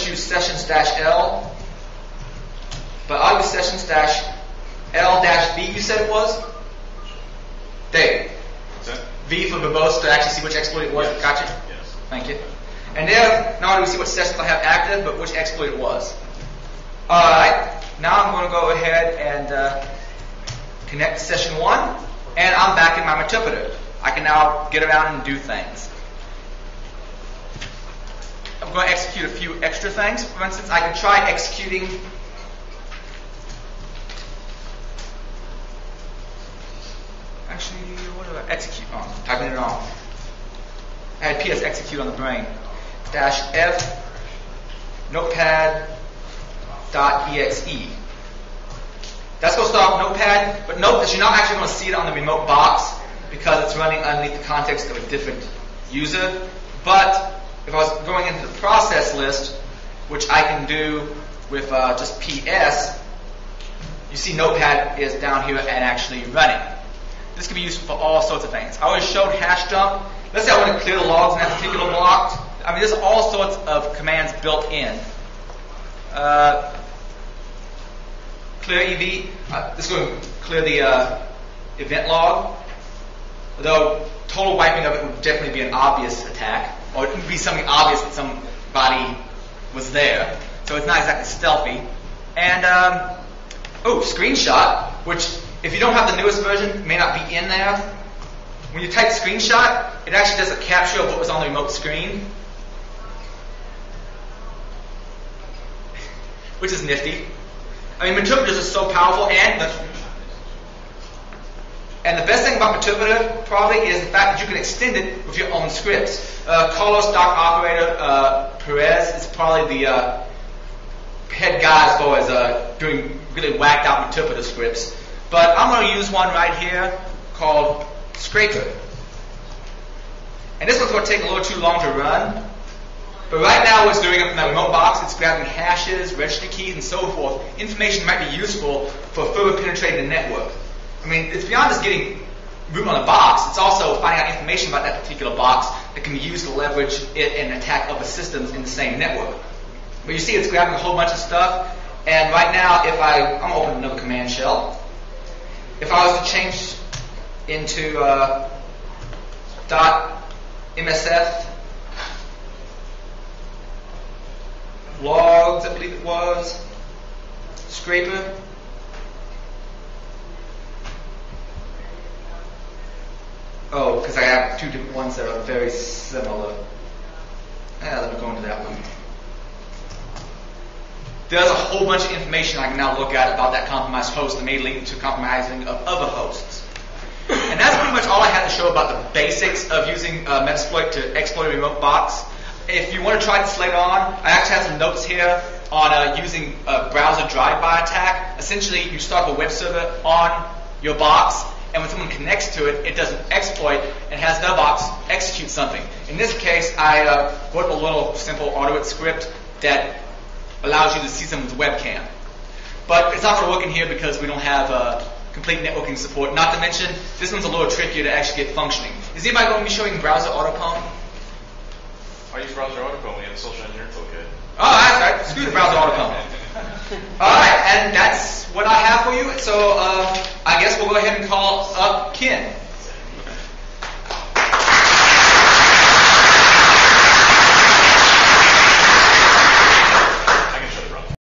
use sessions-L, but I'll use sessions-L-V, you said it was? Dave. What's that? V for verbose to actually see which exploit it was. Yes. Gotcha? Yes. Thank you. And there, not only do we see what sessions I have active, but which exploit it was. Alright, now I'm going to go ahead and connect to session 1, and I'm back in my interpreter. I can now get around and do things. I'm going to execute a few extra things. For instance, I can try executing what do I execute on? Typing it on. I had PS execute on the brain. -F notepad.exe. That's going to start Notepad, but note that you're not actually going to see it on the remote box because it's running underneath the context of a different user. But if I was going into the process list, which I can do with just PS, you see Notepad is down here and actually running. This can be used for all sorts of things. I already showed hash dump. Let's say I want to clear the logs in that particular block. I mean, there's all sorts of commands built in. Clear EV. This is going to clear the event log. Although total wiping of it would definitely be an obvious attack, or it would be something obvious that somebody was there. So it's not exactly stealthy. And screenshot, which if you don't have the newest version, may not be in there. When you type screenshot, it actually does a capture of what was on the remote screen, which is nifty. I mean, interpreters are so powerful, and the best thing about interpreter probably is the fact that you can extend it with your own scripts. Carlos Doc Operator Perez is probably the head guy as far as doing really whacked out interpreter scripts. But I'm going to use one right here called Scraper. And this one's going to take a little too long to run. But right now what it's doing up in that remote box, it's grabbing hashes, registry keys, and so forth. Information might be useful for further penetrating the network. I mean, it's beyond just getting root on the box. It's also finding out information about that particular box that can be used to leverage it and attack other systems in the same network. But you see it's grabbing a whole bunch of stuff. And right now, I'm going to open another command shell. If I was to change into .msf logs, I believe it was, scraper. Oh, because I have two different ones that are very similar. Let me go into that one. There's a whole bunch of information I can now look at about that compromised host that may lead to compromising of other hosts. And that's pretty much all I had to show about the basics of using Metasploit to exploit a remote box. If you want to try this later on, I actually have some notes here on using a browser drive-by attack. Essentially, you start a web server on your box, and when someone connects to it, it does an exploit and has their box execute something. In this case, I wrote a little simple Autoit script that allows you to see someone's webcam. But it's not going to work in here because we don't have complete networking support. Not to mention, this one's a little trickier to actually get functioning. Is anybody going to be showing browser autocomb? I use browser autocomb. We have the social engineering toolkit. Oh, that's right. Screw the browser autocomb. All right, and that's what I have for you. So I guess we'll go ahead and call up Ken.